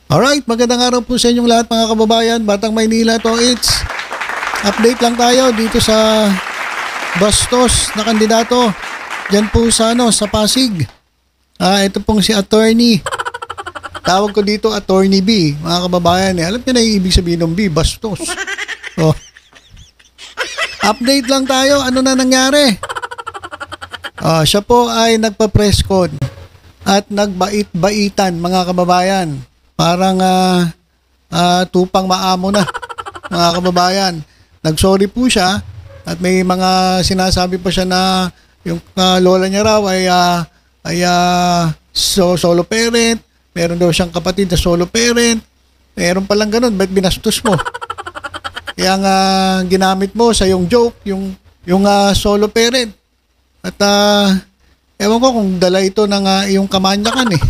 Alright, magandang araw po sa inyong lahat mga kababayan. Batang Maynila to, it's update lang tayo dito sa bastos na kandidato dyan po sa, sa Pasig. Ito pong si attorney. Tawag ko dito attorney B, mga kababayan. Alam niyo na yung ibig sabihin ng B, bastos. So, update lang tayo, ano na nangyari? Siya po ay nagpa-press con at nagbait-baitan mga kababayan. Parang tupang maamo na mga kababayan. Nagsorry po siya at may mga sinasabi pa siya na yung lola niya raw ay solo parent. Meron daw siyang kapatid na solo parent. Meron palang ganun, ba't binastos mo? Kaya ginamit mo sa yung joke, yung solo parent. At ewan ko kung dala ito ng iyong kamanyakan eh.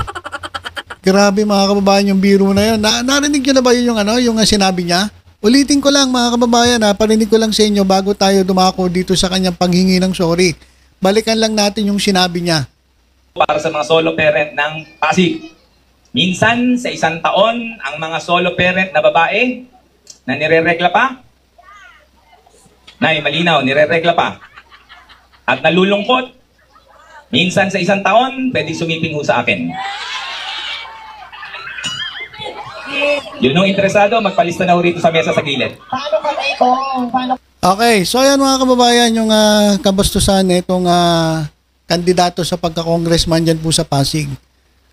Grabe mga kababayan yung biro na yun. Narinig nyo na ba yun yung sinabi niya? Ulitin ko lang mga kababayan, parinig ko lang sa inyo bago tayo dumako dito sa kanyang panghingi ng sorry. Balikan lang natin yung sinabi niya. Para sa mga solo parent ng Pasig. Minsan sa isang taon, ang mga solo parent na babae na nireregla pa, malinaw, nireregla pa, at nalulungkot, minsan sa isang taon, pwede sumiping ho sa akin. Yun yung interesado, magpalista na ho rito sa mesa sa gilid. Okay, so yan mga kababayan, yung kabastusan itong kandidato sa pagka-congressman dyan po sa Pasig.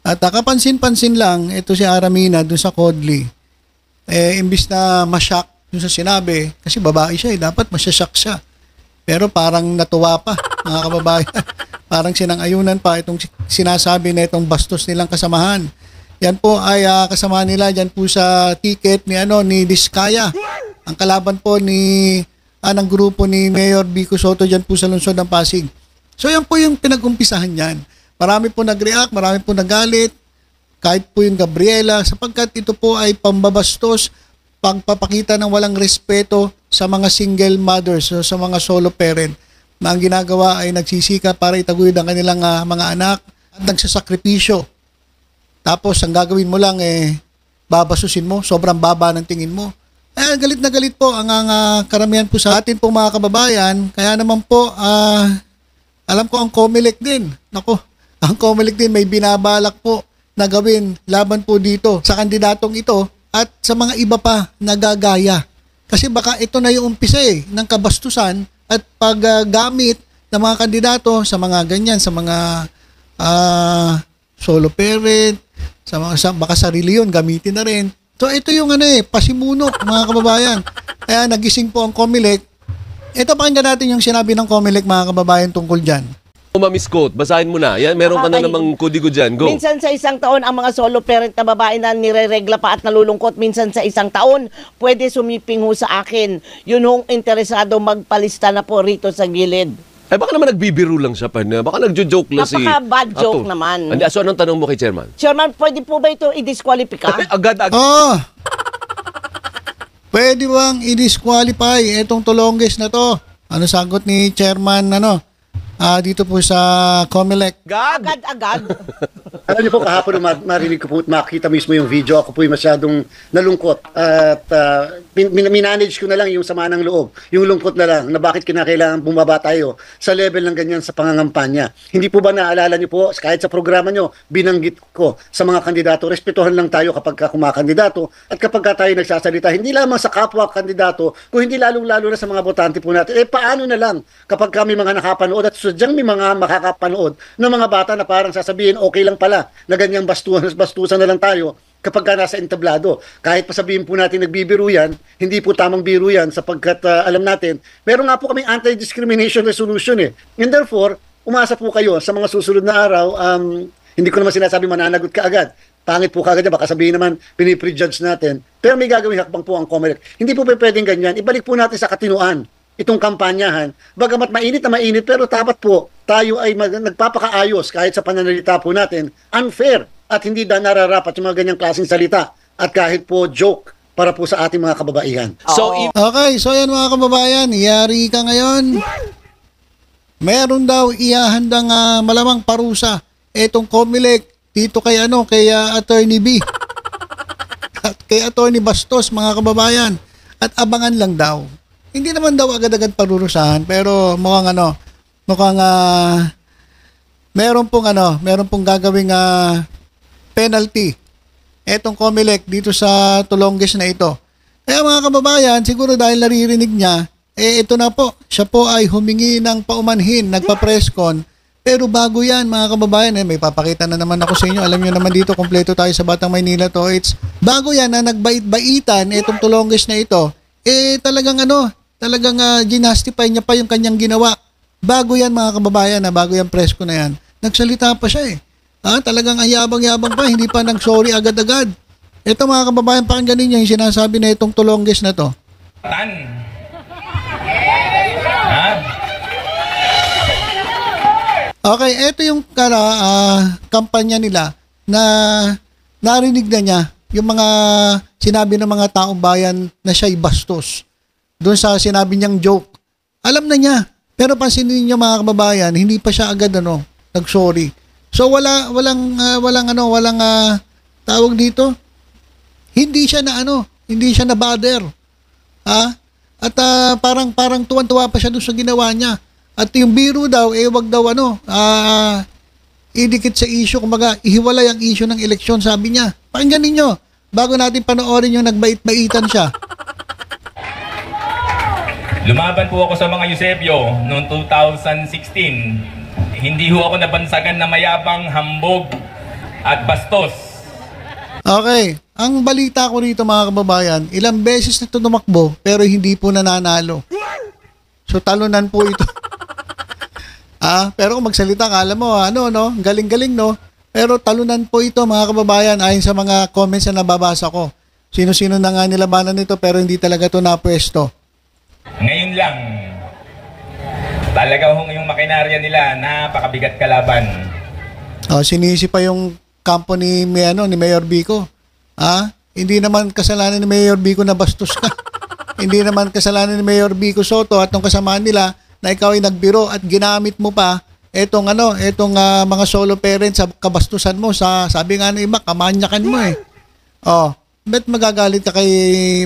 At kapansin-pansin lang, ito si Aramina dun sa Codley. Imbis na ma-shock dun sa sinabi, kasi babae siya dapat masya-shock siya. Pero parang natuwa pa mga kababayan. Parang sinang-ayunan pa itong sinasabi na itong bastos nilang kasamahan. Yan po ay kasama nila dyan po sa ticket ni Diskaya. Ang kalaban po ng grupo ni Mayor Vico Soto dyan po sa lungsod ng Pasig. So yan po yung pinag-umpisahan yan. Marami po nag-react, marami po nagalit, kahit po yung Gabriela, sapagkat ito po ay pambabastos, pagpapakita ng walang respeto sa mga single mothers, sa mga solo parent, na ang ginagawa ay nagsisika para itaguyod ang kanilang mga anak at nagsasakripisyo. Tapos ang gagawin mo lang babasusin mo, sobrang baba ng tingin mo. Galit na galit po ang karamihan po sa atin po mga kababayan. Kaya naman po, alam ko ang COMELEC din. Nako, ang COMELEC din may binabalak po na gawin laban po dito sa kandidatong ito at sa mga iba pa nagagaya. Kasi baka ito na yung umpisa ng kabastusan at paggamit ng mga kandidato sa mga ganyan, sa mga solo parent, baka sarili yun, gamitin na rin. So ito yung pasimuno mga kababayan. Kaya nagising po ang COMELEC. Ito pakinggan natin yung sinabi ng COMELEC mga kababayan tungkol dyan. Mamisquote, basahin mo na. Yan, meron ka na namang kudigo dyan. Go. Minsan sa isang taon, ang mga solo parent na babae na nireregla pa at nalulungkot, minsan sa isang taon, pwede sumiping ho sa akin. Yun hong interesado magpalista na po rito sa gilid. Baka naman nagbibiro lang siya pa na. Baka nagjo-joke lang si... Napaka-bad joke naman. So anong tanong mo kay Chairman? Chairman, pwede po ba ito i-disqualify? Agad. Pwede bang i-disqualify itong tulongges na to? Ano sagot ni Chairman dito po sa COMELEC? Agad. Alam niyo po, kahapon marinig ko po at makita mismo yung video, ako po ay masyadong nalungkot at minanage ko na lang yung sama ng loob, yung lungkot na lang na bakit kinakailangan bumaba tayo sa level ng ganyan sa pangangampanya. Hindi po ba naalala niyo po, kahit sa programa niyo, binanggit ko sa mga kandidato, respetuhan lang tayo kapag kumakandidato at kapag tayo nagsasalita, hindi lamang sa kapwa kandidato, kung hindi lalong-lalo na sa mga botante po natin. Paano na lang kapag kami mga nakapanood at sadyang may mga makakapanood ng mga bata na parang sasabihin, okay lang pala na ganyang bastusan na lang tayo kapag nasa entablado. Kahit pa sabihin po natin nagbibiro yan, hindi po tamang biro yan sapagkat alam natin, meron nga po kaming anti-discrimination resolution And therefore, umasa po kayo sa mga susunod na araw, hindi ko naman sinasabi mananagot ka agad. Pangit po kagad, baka sabihin naman piniprejudge natin. Pero may gagawin hakbang po ang COMELEC. Hindi po pwedeng ganyan. Ibalik po natin sa katinuan itong kampanyahan. Bagamat mainit na mainit, pero dapat po tayo ay nagpapakaayos kahit sa pananalita po natin. Unfair at hindi nararapat yung mga ganyang klaseng salita at kahit po joke para po sa ating mga kababaihan. Okay, so yan mga kababayan, yari ka ngayon. Meron daw ihahandang malamang parusa etong COMELEC dito kay Attorney B. kay Attorney Bastos, mga kababayan. At abangan lang daw. Hindi naman daw agad-agad parurusahan, pero mukhang meron pong gagawing penalty etong COMELEC dito sa Tulonges na ito. Kaya mga kababayan, siguro dahil naririnig niya, ito na po, siya po ay humingi ng paumanhin, nagpa-presscon. Pero bago yan mga kababayan, may papakita na naman ako sa inyo. Alam nyo naman dito, kompleto tayo sa Batang Maynila to. Bago yan na nagbait-baitan itong Tulonges na ito, talagang ginastify niya pa yung kanyang ginawa. Bago yan mga kababayan, bago yan presko na yan, nagsalita pa siya talagang ang yabang-yabang pa, hindi pa nag-sorry agad-agad. Ito mga kababayan, pakinggan ninyo yung sinasabi na itong Tulonges na to. Okay, ito yung kampanya nila na narinig na niya yung mga sinabi ng mga taong bayan na siya'y bastos. Doon sa sinabi niyang joke. Alam na niya. Pero pansinin niyo mga kababayan, hindi pa siya agad nag-sorry. So walang tawag dito. Hindi siya na bother. At parang tuwan-tuwa pa siya doon sa ginawa niya. At yung biro daw, wag daw idikit sa issue, kumbaga ihiwalay ang issue ng eleksyon, sabi niya. Pakinggan ninyo, bago natin panoorin yung nagbait-baitan siya. Lumaban po ako sa mga Eusebio noong 2016. Hindi ho ako nabansagan na mayabang, hambog at bastos. Okay, ang balita ko rito mga kababayan, ilang beses na ito tumakbo pero hindi po nananalo. So talunan po ito. Pero kung magsalita, kala mo, galing-galing, no? Pero talunan po ito, mga kababayan, ayon sa mga comments na nababasa ko. Sino-sino na nga nilabanan nito, pero hindi talaga ito napwesto. Ngayon lang, talaga yung makinarya nila, napakabigat kalaban. Sinisi pa yung kampo ni Mayor Vico. Hindi naman kasalanan ni Mayor Vico na bastos ka. Hindi naman kasalanan ni Mayor Vico Soto at ng kasamaan nila na ikaw ay nagbiro at ginamit mo pa etong mga solo parents sa kabastusan mo, sabi nga ng iba, kamanyakan mo bet magagalit ka kay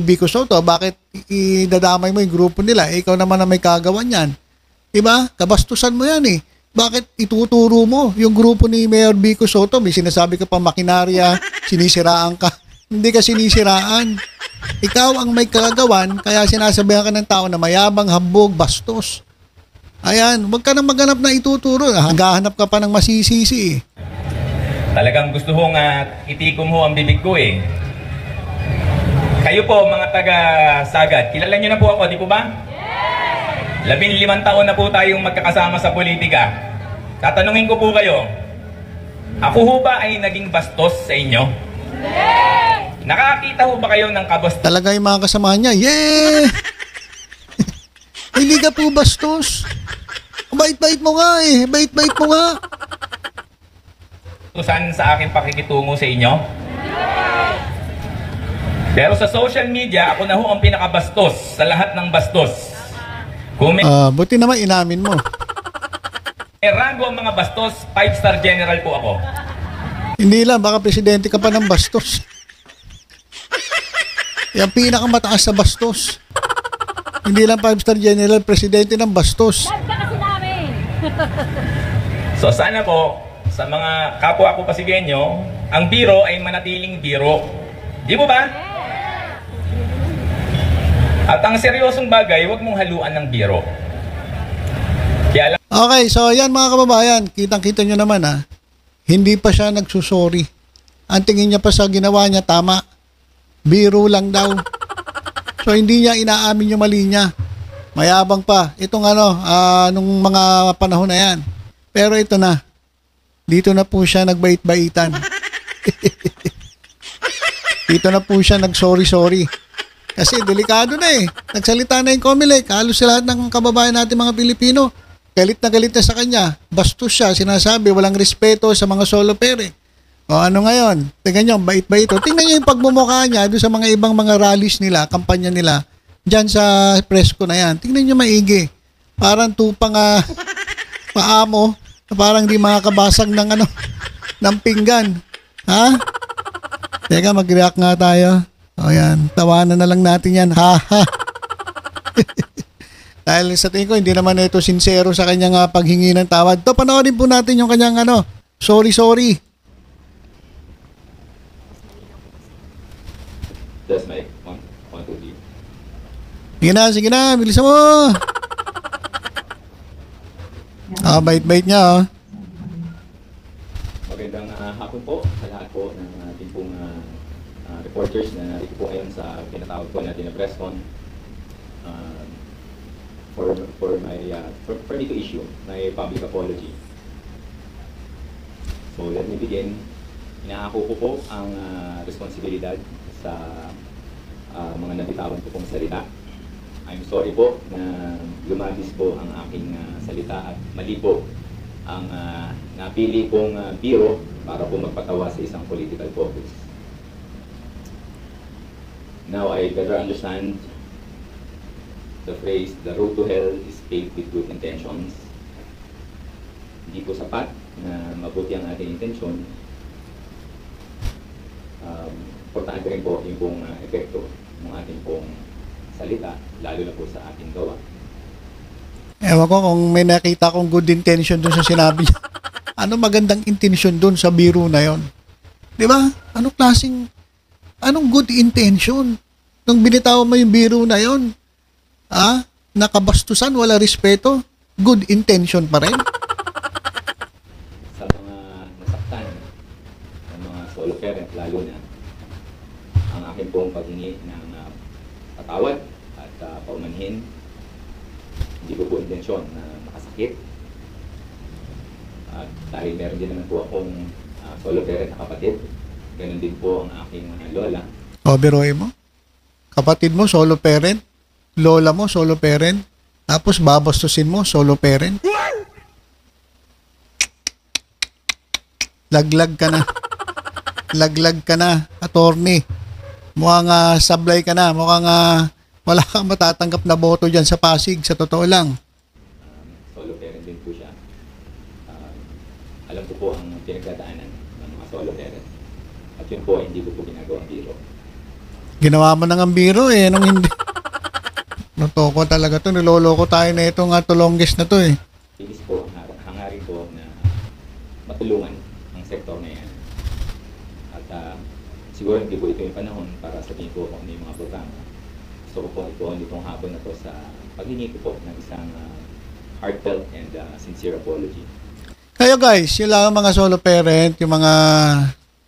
Vico Soto? Bakit idadamay mo yung grupo nila? Ikaw naman na may kagawa niyan. Diba? Kabastusan mo yan Bakit ituturo mo yung grupo ni Mayor Vico Soto? May sinasabi ka pa makinarya, sinisiraan ka. Hindi ka sinisiraan. Ikaw ang may kagagawan, kaya sinasabihan ka ng tao na mayabang, hambog, bastos. Ayan, huwag ka nang maghanap na ituturo. Hanggahanap ka pa ng masisisi. Talagang gusto hong itikom ho ang bibig ko Kayo po mga taga-Sagad, kilala nyo na po ako, di po ba? 15 taon na po tayong magkakasama sa politika. Tatanungin ko po kayo, ako ho ba ay naging bastos sa inyo? Nakakita ho ba kayo ng kabastos? Talaga yung mga kasama niya, hindi ka po bastos. Bait-bait mo nga bait-bait mo nga. Saan sa aking pakikitungo sa inyo? Pero sa social media, ako na ho ang pinakabastos sa lahat ng bastos. Kung may buti naman inamin mo. rango ang mga bastos, 5-star general po ako. Hindi lang, baka presidente ka pa ng bastos. Yung pinakamataas sa bastos. Hindi lang 5-star general, presidente ng bastos. So sana po, sa mga kapwa ko Pasigueño, ang biro ay manatiling biro. Di mo ba? At ang seryosong bagay, huwag mong haluan ng biro. Okay, so yan mga kababayan, kitang-kita nyo naman hindi pa siya nagsusorry. Ang tingin niya pa sa ginawa niya, tama. Biro lang daw. So hindi niya inaamin yung mali niya. Mayabang pa. Itong nung mga panahon na yan. Pero ito na. Dito na po siya nagbait-baitan. Dito na po siya nag-sorry-sorry. Kasi delikado na Nagsalita na yung COMELEC. Halos lahat ng kababayan natin mga Pilipino. Galit na sa kanya. Bastos siya. Sinasabi, walang respeto sa mga solo parent. O ano ngayon? Tingnan nyo, bait-bait. Tingnan nyo yung pagmumukha niya doon sa mga ibang mga rallies nila, kampanya nila. Diyan sa presko na yan. Tingnan nyo maigi. Parang tupang paamo. Parang di makakabasag ng ng pinggan. Teka, mag-react nga tayo. O yan, tawanan na lang natin yan. Ha ha. Dahil sa tingin ko, hindi naman ito sincero sa kanyang paghingi ng tawad. To, panoorin po natin yung kanyang sorry. That's my point of view. Sige na, bilisan mo. Bait-bait niya, oh. Magandang hapon po sa lahat po ng ating pong reporters na narito po ngayon sa pinatawag po natin na press con for me to issue my public apology. So let me begin. Inaako ko po ang responsibilidad sa mga nabitawan ko pong salita. I'm sorry po na lumabis po ang aking salita at mali po ang napili kong biro para po magpatawa sa isang political focus. Now I better understand the phrase, the road to hell is paved with good intentions. Hindi po sapat na mabuti ang ating intensyon. Importante rin po yung pong epekto ng ating pong salita, lalo na po sa ating gawa. Ewan ko kung may nakita kong good intention dun sa sinabi niya. Ano magandang intention dun sa biro na yon? Di ba? Anong good intention? Nung binitaw mo yung biro na yon, nakabastusan, wala respeto, good intention pa rin. Sa mga nasaktan, ng mga solo parent, lalo na, ang akin pong paghingi ng patawad at paumanhin. Hindi ko po intensyon na makasakit. At dahil meron din naman po akong solo parent na kapatid, ganun din po ang aking lola. O, biruin mo. Kapatid mo, solo parent. Lola mo, solo parent. Tapos babastusin mo, solo parent. Laglag ka na. Laglag ka na, attorney. Mukhang sablay ka na. Mukhang wala kang matatanggap na boto dyan sa Pasig. Sa totoo lang. Solo parent din po siya. Alam ko po ang pinagdadaanan ng mga solo parent. At yun po, hindi ko po ginagawang biro. Ginawa mo nang ang biro eh. Nung hindi. Natoko talaga to. Niloloko tayo na itong tulongges na to eh. Tinis po, hangarin po na matulungan ang sektor na yan. At siguro hindi po ito yung panahon para sabihin po kung ano yung mga programa. Gusto ko po ito nitong hapon na to sa paghingi ko po ng isang heartfelt and sincere apology. Kayo guys, yun lang ang mga solo parent, yung mga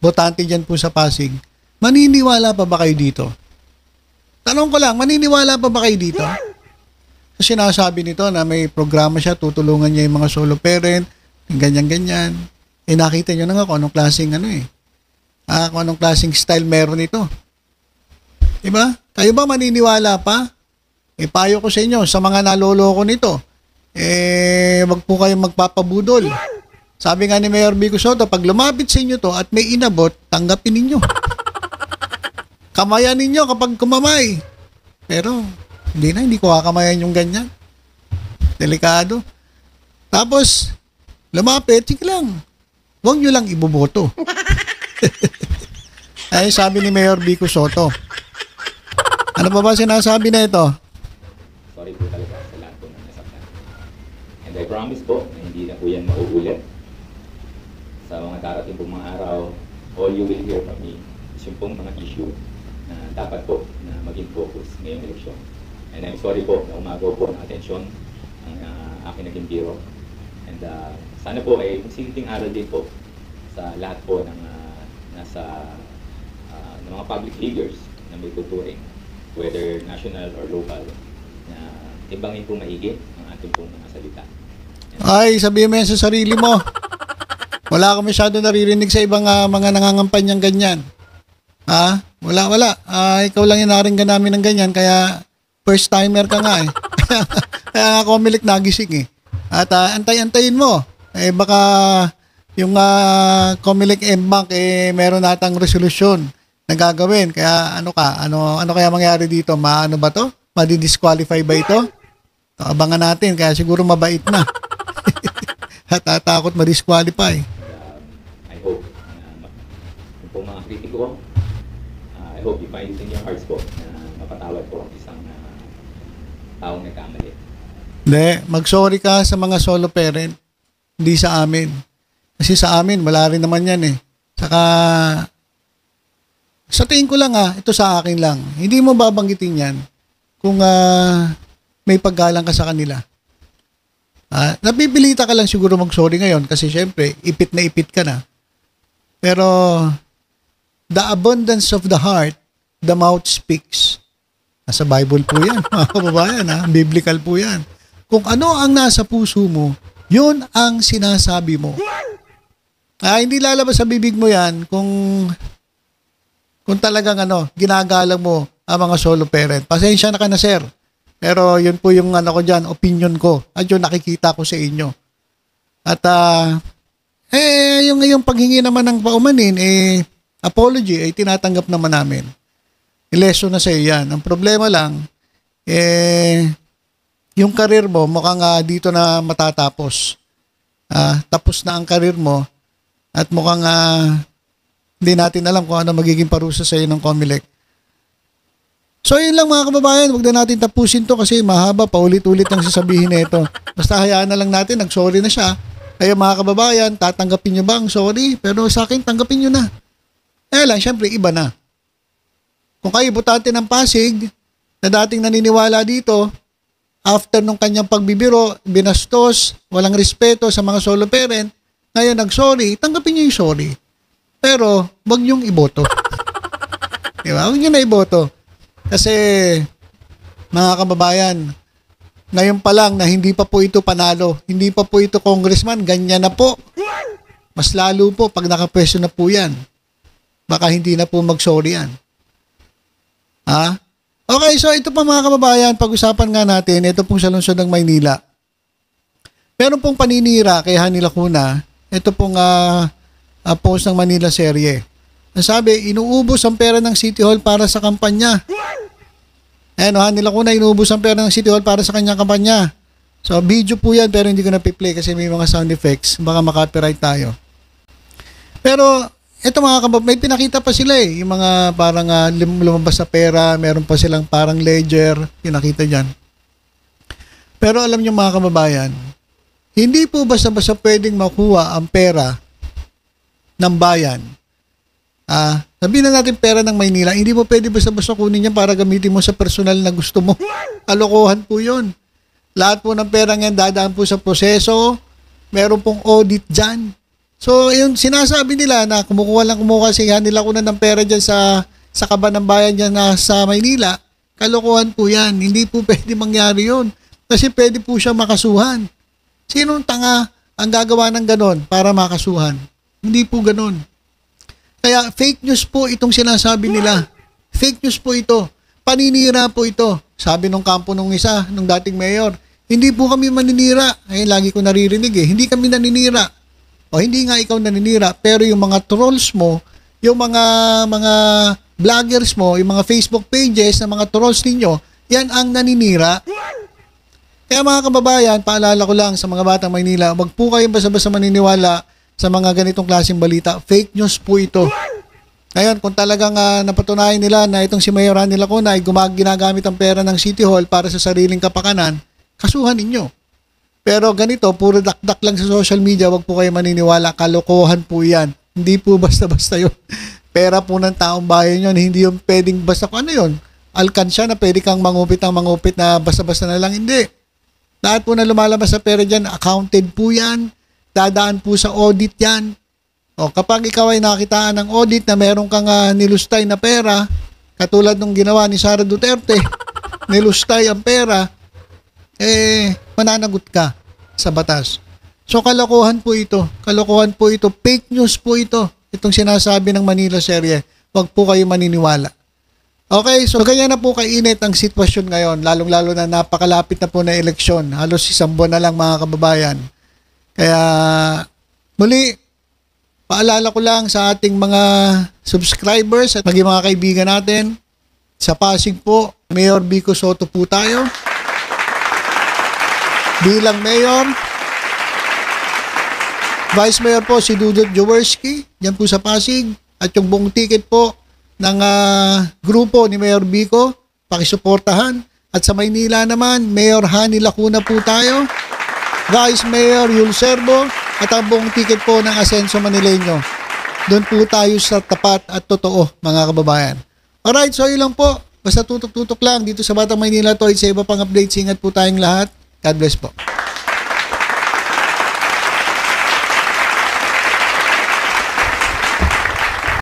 botante dyan po sa Pasig. Maniniwala pa ba kayo dito? Tanong ko lang, maniniwala pa ba kayo dito? Kasi sinasabi nito na may programa siya, tutulungan niya yung mga solo parent, ganyan-ganyan. Nakita nyo na nga kung anong klaseng kung anong klaseng style meron ito. Diba? Kayo ba maniniwala pa? Payo ko sa inyo, sa mga naloloko nito, wag po kayong magpapabudol. Sabi nga ni Mayor Vico Soto, pag lumapit sa inyo to at may inabot, tanggapin ninyo. Kamayan ninyo kapag kumamay. Pero, hindi ko kakamayan yung ganyan. Delikado. Tapos, lumapit, sige lang. Huwag nyo lang iboboto. Ay, sabi ni Mayor Vico Soto. Ano pa ba sinasabi na ito? Sorry po talaga sa lahat po ng nasaktan. And I promise po na hindi na po yan mauulit. Sa mga darating pong mga araw, all you will hear from me is yung pong mga issue na dapat po na maging focus ngayong eleksyon. And I'm sorry po na umagaw po ng atensyon ang aking naging biro. And sana po ay magsilbing aral din po sa lahat po ng ng mga public figures na may tuturing, whether national or local, na ibangin po maigi ang ating pong mga salita. Ay, sabihin mo yan sa sarili mo. Wala ka masyado naririnig sa ibang mga nangangampanyang ganyan. Wala. Ikaw lang yung naringgan namin ng ganyan, kaya first timer ka nga eh. Kaya nga Comelec nagising eh. At antay-antayin mo. Baka yung Comelec M-Bank meron natang resolusyon na gagawin. Kaya ano kaya mangyari dito? Maano ba to? Madi-disqualify ba ito? Abangan natin, kaya siguro mabait na. At tatakot ma-disqualify. I hope na yung pong mga kritiko I hope you find it in your hearts po na mapatawad po ang isang taong nagkamali. Hindi, mag-sorry ka sa mga solo parent, hindi sa amin. Kasi sa amin, wala rin naman yan eh. Saka, sa tingin ko lang ito sa akin lang. Hindi mo babanggitin yan kung may paggalang ka sa kanila. Napipilita ka lang siguro mag-sorry ngayon kasi syempre, ipit na ipit ka na. Pero, the abundance of the heart, the mouth speaks. Nasa Bible po yan, mga kababayan. Biblical po yan. Kung ano ang nasa puso mo, yun ang sinasabi mo. Hindi lalabas sa bibig mo yan kung talagang ginagalang mo ang mga solo parent. Pasensya na ka na, sir. Pero yun po yung ko dyan, opinion ko. At yung nakikita ko sa inyo. At yung paghingi naman ng paumanin, apology, tinatanggap naman namin. Lesson na sa iyo yan. Ang problema lang, yung karir mo, mukhang dito na matatapos. Tapos na ang karir mo at mukhang hindi natin alam kung ano magiging parusa sa iyo ng COMELEC. So yun lang mga kababayan, huwag na natin tapusin to kasi mahaba, paulit-ulit ang sasabihin na ito. Basta hayaan na lang natin, nag-sorry na siya. Kaya mga kababayan, tatanggapin nyo ba ang sorry? Pero sa akin, tanggapin nyo na. Lang, syempre, iba na. Kung kayo butante ng Pasig, na dating naniniwala dito, after nung kanyang pagbibiro, binastos, walang respeto sa mga solo parent, ngayon nag-sorry, tanggapin nyo yung sorry. Pero, wag nyong iboto. Diba? Wag nyo na iboto. Kasi, mga kababayan, ngayon pa lang na hindi pa po ito panalo, hindi pa po ito congressman, ganyan na po. Mas lalo po pag nakapwesto na po yan. Baka hindi na po mag-sorry yan. Okay, so ito pa mga kababayan, pag-usapan nga natin, ito pong sa lungsod ng Maynila. Meron pong paninira kay Hani Lacuna, ito pong post ng Manila Serye. Nasabi, inuubos ang pera ng City Hall para sa kampanya. Hani Lacuna, inuubos ang pera ng City Hall para sa kanyang kampanya. So, video po yan, pero hindi ko na pi-play kasi may mga sound effects. Baka makapiright tayo. Pero, ito mga kababayan, may pinakita pa sila yung mga parang lumabas sa pera, meron pa silang parang ledger, pinakita dyan. Pero alam nyo mga kababayan, hindi po basta-basta pwedeng makuha ang pera ng bayan. Sabihin na natin pera ng Maynila, hindi mo pwede basta-basta kunin yan para gamitin mo sa personal na gusto mo. Kalokohan po yun. Lahat po ng pera yan dadaan po sa proseso, meron pong audit dyan. So, yung sinasabi nila na kumukuha si Hani Lacuna ng pera dyan sa kaba ng bayan dyan sa Maynila, kalokohan po yan. Hindi po pwede mangyari yun. Kasi pwede po siya makasuhan. Sinong tanga ang gagawa ng ganon para makasuhan? Hindi po ganon. Kaya fake news po itong sinasabi nila. Fake news po ito. Paninira po ito. Sabi nung kampo nung isa, nung dating mayor, hindi po kami maninira. Lagi ko naririnig hindi kami naninira. O hindi nga ikaw naninira, pero yung mga trolls mo, yung mga vloggers mo, yung mga Facebook pages na mga trolls ninyo, yan ang naninira. Kaya mga kababayan, paalala ko lang sa mga batang Maynila, wag po kayong basta-basta maniniwala sa mga ganitong klaseng balita. Fake news po ito. Ngayon, kung talagang napatunayan nila na itong si Mayor Hani Lacuna ay ginagamit ang pera ng City Hall para sa sariling kapakanan, kasuhan ninyo. Pero ganito, puro dakdak lang sa social media, wag po kayo maniniwala, kalokohan po yan. Hindi po basta-basta yun. Pera po ng taong bayan yun, hindi yung pwedeng basta kung ano yun. Alkansya na pwede kang mangupit na basta-basta na lang, hindi. Lahat po na lumalabas sa pera dyan, accounted po yan, dadaan po sa audit yan. O, kapag ikaw ay nakitaan ng audit na meron kang nilustay na pera, katulad nung ginawa ni Sara Duterte, nilustay ang pera, mananagot ka sa batas. So, kalokohan po ito. Kalokohan po ito. Fake news po ito. Itong sinasabi ng Manila Serye. Huwag po kayo maniniwala. Okay, so ganyan na po kainit ang sitwasyon ngayon. Lalong-lalo na napakalapit na po na eleksyon. Halos isang buwan na lang mga kababayan. Kaya, muli, paalala ko lang sa ating mga subscribers at maging mga kaibigan natin. Sa Pasig po, Mayor Vico Soto po tayo. Bilang Mayor, Vice Mayor po si Dudut Jaworski, yan po sa Pasig, at yung buong ticket po ng grupo ni Mayor Vico, pakisuportahan. At sa Maynila naman, Mayor Hani Lacuna po tayo, Vice Mayor Yul Serbo, at ang buong ticket po ng Asenso Manileño. Doon po tayo sa tapat at totoo, mga kababayan. Alright, so yun lang po. Basta tutok-tutok lang dito sa Batang Maynila to. Sa iba pang updates, ingat po tayong lahat. God bless po.